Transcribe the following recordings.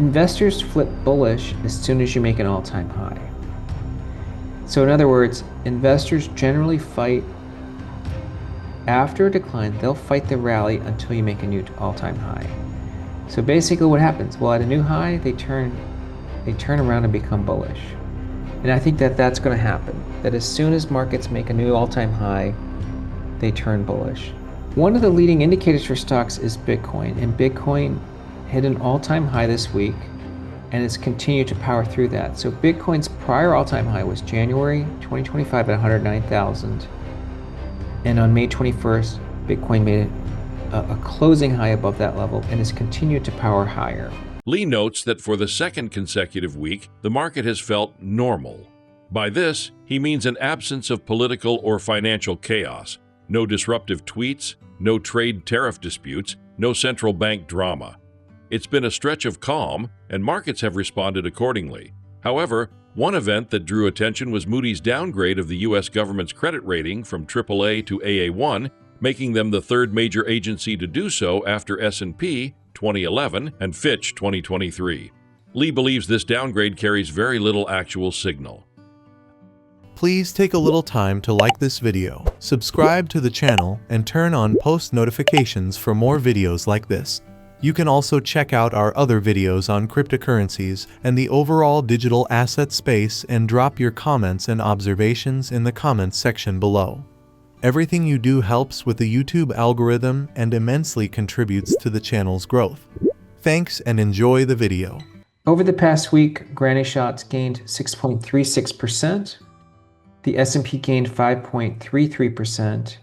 investors flip bullish as soon as you make an all-time high. So in other words, investors generally fight after a decline. They'll fight the rally until you make a new all-time high. So basically what happens? Well, at a new high, they turn around and become bullish. And I think that that's going to happen, that as soon as markets make a new all-time high, they turn bullish. One of the leading indicators for stocks is Bitcoin, and Bitcoin hit an all-time high this week, and it's continued to power through that. So Bitcoin's prior all-time high was January 2025 at 109,000, and on May 21st, Bitcoin made a closing high above that level and has continued to power higher. Lee notes that for the second consecutive week, the market has felt normal. By this, he means an absence of political or financial chaos, no disruptive tweets, no trade tariff disputes, no central bank drama. It's been a stretch of calm, and markets have responded accordingly. However, one event that drew attention was Moody's downgrade of the U.S. government's credit rating from AAA to AA1, making them the third major agency to do so after S&P 2011 and Fitch 2023. Lee believes this downgrade carries very little actual signal. Please take a little time to like this video, subscribe to the channel, and turn on post notifications for more videos like this. You can also check out our other videos on cryptocurrencies and the overall digital asset space and drop your comments and observations in the comments section below. Everything you do helps with the YouTube algorithm and immensely contributes to the channel's growth. Thanks and enjoy the video. Over the past week, granny shots gained 6.36%. The S&P gained 5.33%,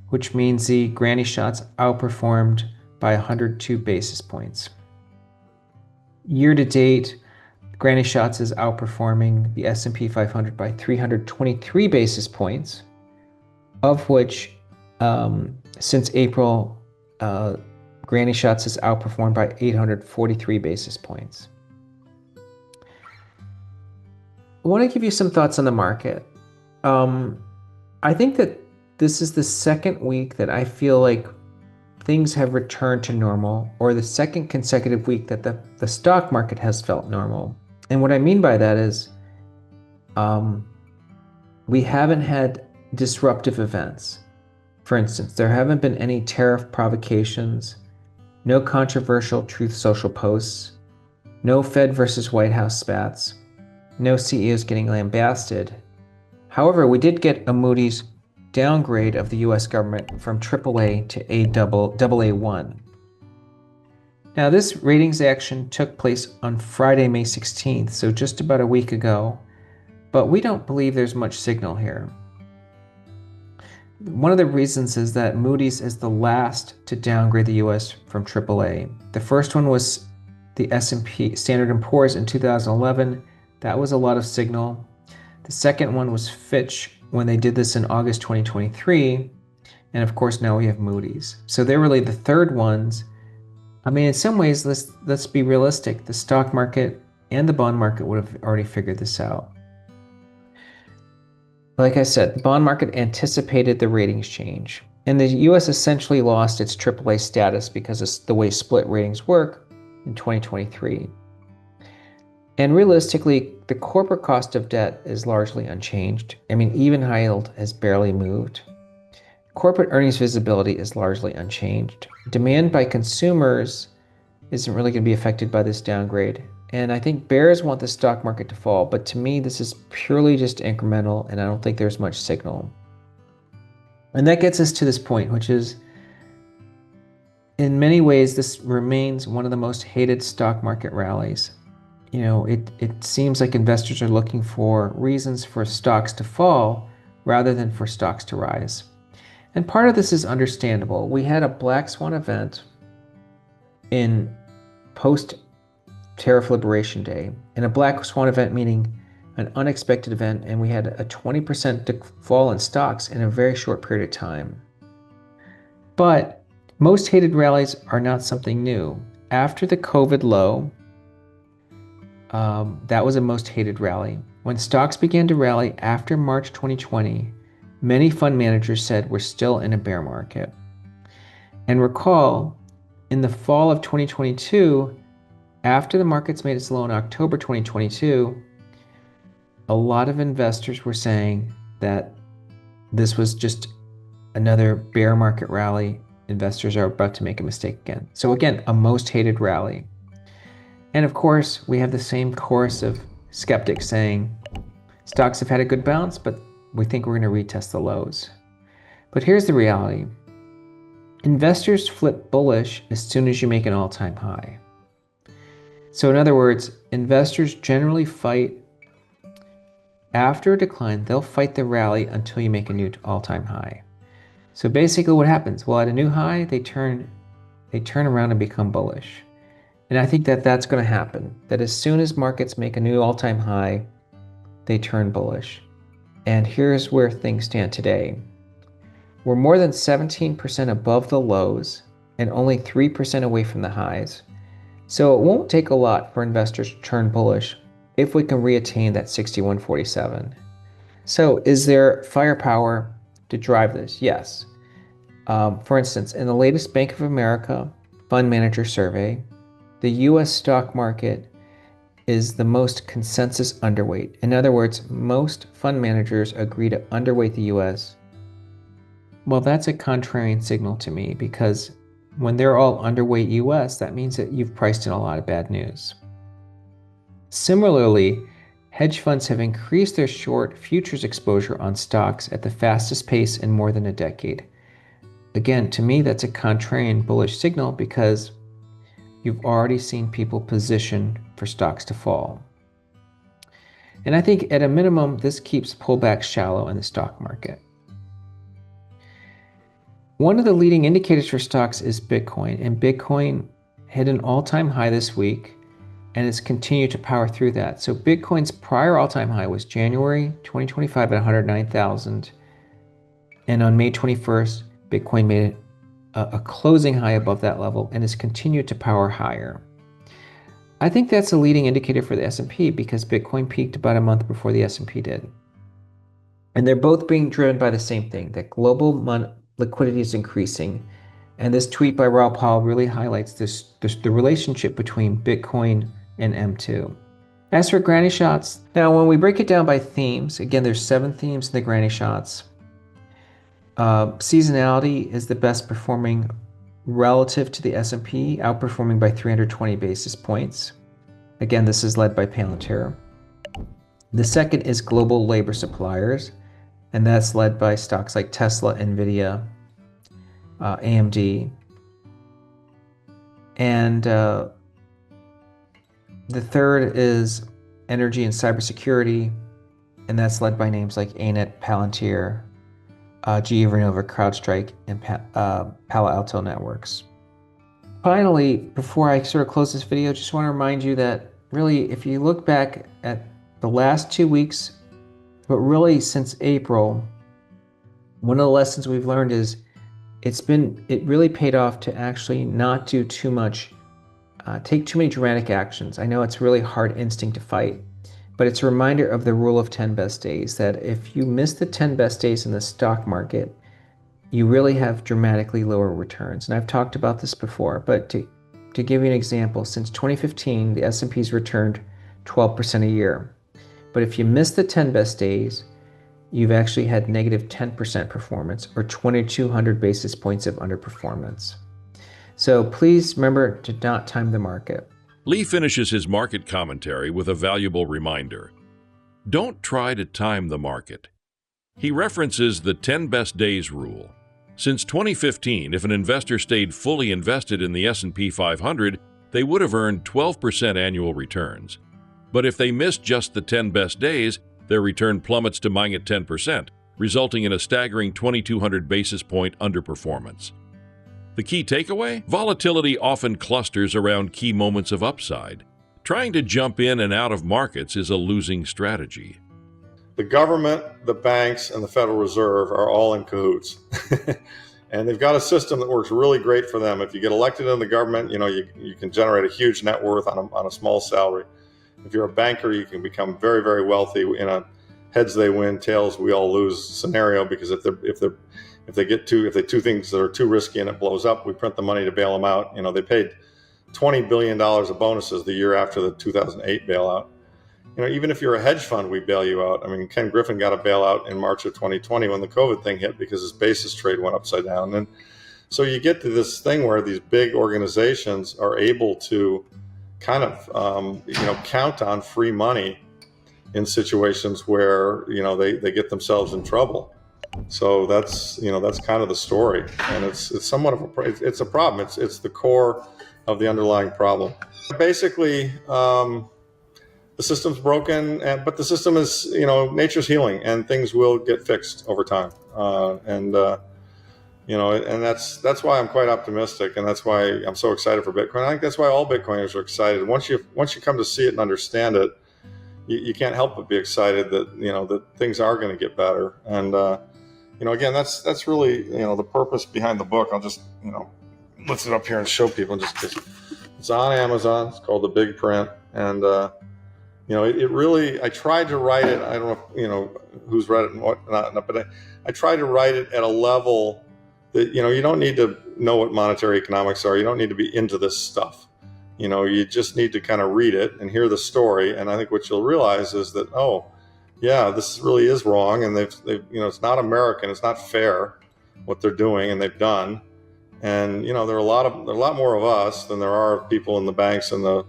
which means the granny shots outperformed by 102 basis points. Year to date, granny shots is outperforming the S&P 500 by 323 basis points, of which since April, granny shots is outperformed by 843 basis points. I want to give you some thoughts on the market. I think that this is the second week that I feel like things have returned to normal, or the second consecutive week that the stock market has felt normal. And what I mean by that is we haven't had disruptive events. For instance, there haven't been any tariff provocations, no controversial Truth Social posts, no Fed versus White House spats, no CEOs getting lambasted. However, we did get a Moody's downgrade of the US government from AAA to AA1. Now, this ratings action took place on Friday, May 16th, so just about a week ago, but we don't believe there's much signal here. One of the reasons is that Moody's is the last to downgrade the US from AAA. The first one was the S&P Standard & Poor's in 2011. That was a lot of signal. The second one was Fitch when they did this in August 2023. And of course, now we have Moody's. So they're really the third ones. I mean, in some ways, let's be realistic. The stock market and the bond market would have already figured this out. Like I said, the bond market anticipated the ratings change, and the US essentially lost its AAA status because of the way split ratings work in 2023. And realistically, the corporate cost of debt is largely unchanged. I mean, even high yield has barely moved. Corporate earnings visibility is largely unchanged. Demand by consumers isn't really going to be affected by this downgrade. And I think bears want the stock market to fall, but to me, this is purely just incremental, and I don't think there's much signal. And that gets us to this point, which is, in many ways, this remains one of the most hated stock market rallies. You know, it seems like investors are looking for reasons for stocks to fall rather than for stocks to rise. And part of this is understandable. We had a black swan event in post-tariff liberation day, and a black swan event meaning an unexpected event, and we had a 20% fall in stocks in a very short period of time. But most hated rallies are not something new. After the COVID low, that was a most hated rally. When stocks began to rally after March 2020, many fund managers said we're still in a bear market. And recall, in the fall of 2022, After the markets made its low in October 2022, a lot of investors were saying that this was just another bear market rally. Investors are about to make a mistake again. So again, a most hated rally. And of course, we have the same chorus of skeptics saying, stocks have had a good bounce, but we think we're going to retest the lows. But here's the reality. Investors flip bullish as soon as you make an all-time high. So in other words, investors generally fight after a decline, they'll fight the rally until you make a new all-time high. So basically what happens? Well, at a new high, they turn around and become bullish. And I think that that's going to happen, that as soon as markets make a new all-time high, they turn bullish. And here's where things stand today. We're more than 17% above the lows and only 3% away from the highs. So it won't take a lot for investors to turn bullish if we can reattain that 61.47. So is there firepower to drive this? Yes. For instance, in the latest Bank of America fund manager survey, the US stock market is the most consensus underweight. In other words, most fund managers agree to underweight the US. Well, that's a contrarian signal to me, because when they're all underweight US, that means that you've priced in a lot of bad news. Similarly, hedge funds have increased their short futures exposure on stocks at the fastest pace in more than a decade. Again, to me, that's a contrarian bullish signal, because you've already seen people position for stocks to fall. And I think at a minimum, this keeps pullbacks shallow in the stock market. One of the leading indicators for stocks is Bitcoin, and Bitcoin hit an all-time high this week and has continued to power through that. So Bitcoin's prior all-time high was January 2025 at 109,000. And on May 21st, Bitcoin made a closing high above that level and has continued to power higher. I think that's a leading indicator for the S&P, because Bitcoin peaked about a month before the S&P did. And they're both being driven by the same thing, that global liquidity is increasing. And this tweet by Raoul Pal really highlights the relationship between Bitcoin and M2. As for granny shots, now when we break it down by themes, again, there's 7 themes in the granny shots. Seasonality is the best performing relative to the S&P, outperforming by 320 basis points. Again, this is led by Palantir. The second is global labor suppliers, and that's led by stocks like Tesla, Nvidia, AMD. And the third is energy and cybersecurity, and that's led by names like ANET, Palantir, GE Vernova, CrowdStrike, and Palo Alto Networks. Finally, before I sort of close this video, just want to remind you that really, if you look back at the last 2 weeks, but really since April, one of the lessons we've learned is it really paid off to actually not do too much, take too many dramatic actions. I know it's really hard instinct to fight, but it's a reminder of the rule of 10 best days, that if you miss the 10 best days in the stock market, you really have dramatically lower returns. And I've talked about this before, but to give you an example, since 2015, the S&P's returned 12% a year. But if you miss the 10 best days, you've actually had negative 10% performance, or 2,200 basis points of underperformance. So please remember to not time the market. Lee finishes his market commentary with a valuable reminder. Don't try to time the market. He references the 10 best days rule. Since 2015, if an investor stayed fully invested in the S&P 500, they would have earned 12% annual returns. But if they missed just the 10 best days, their return plummets to minus 10%, resulting in a staggering 2,200 basis point underperformance. The key takeaway? Volatility often clusters around key moments of upside. Trying to jump in and out of markets is a losing strategy. The government, the banks, and the Federal Reserve are all in cahoots. And they've got a system that works really great for them. If you get elected in the government, you can generate a huge net worth on a small salary. If you're a banker, you can become very, very wealthy in a heads they win, tails we all lose scenario, because if they do things that are too risky and it blows up, we print the money to bail them out. They paid $20 billion of bonuses the year after the 2008 bailout. Even if you're a hedge fund, we bail you out. I mean, Ken Griffin got a bailout in March of 2020 when the COVID thing hit because his basis trade went upside down. And so you get to this thing where these big organizations are able to kind of, count on free money in situations where, they get themselves in trouble. So that's kind of the story. And it's somewhat of it's a problem. It's the core of the underlying problem. Basically, the system's broken, but the system is, nature's healing, and things will get fixed over time. And that's why I'm quite optimistic, and that's why I'm so excited for Bitcoin. I think that's why all Bitcoiners are excited. Once you come to see it and understand it, you can't help but be excited that that things are going to get better. And again, that's really the purpose behind the book. I'll just lift it up here and show people. It's on Amazon. It's called The Big Print, and it really, I tried to write it. I don't know who's read it and whatnot, but I tried to write it at a level that you don't need to know what monetary economics are. You don't need to be into this stuff. You just need to kind of read it and hear the story. And I think what you'll realize is that, oh, yeah, this really is wrong, and they've it's not American, it's not fair what they're doing and they've done. And there are a lot more of us than there are people in the banks and the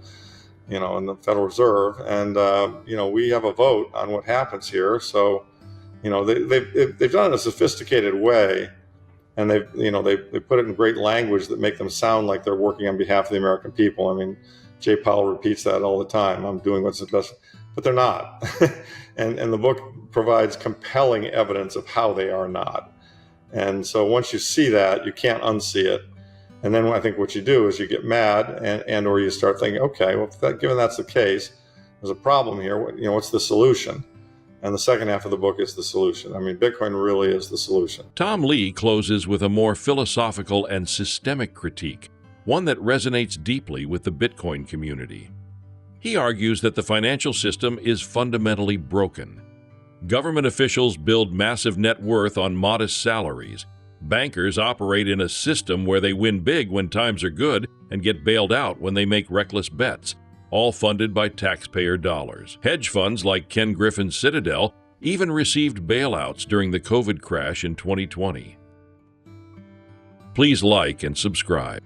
in the Federal Reserve, and we have a vote on what happens here. So they've done it in a sophisticated way, and they put it in great language that make them sound like they're working on behalf of the American people. I mean, Jay Powell repeats that all the time. I'm doing what's the best, but they're not. and the book provides compelling evidence of how they are not. And so once you see that, you can't unsee it. And then I think what you do is you get mad and or you start thinking, okay, well, given that's the case, there's a problem here. What's the solution? And the second half of the book is the solution. I mean, Bitcoin really is the solution. Tom Lee closes with a more philosophical and systemic critique, one that resonates deeply with the Bitcoin community. He argues that the financial system is fundamentally broken. Government officials build massive net worth on modest salaries. Bankers operate in a system where they win big when times are good and get bailed out when they make reckless bets, all funded by taxpayer dollars. Hedge funds like Ken Griffin's Citadel even received bailouts during the COVID crash in 2020. Please like and subscribe.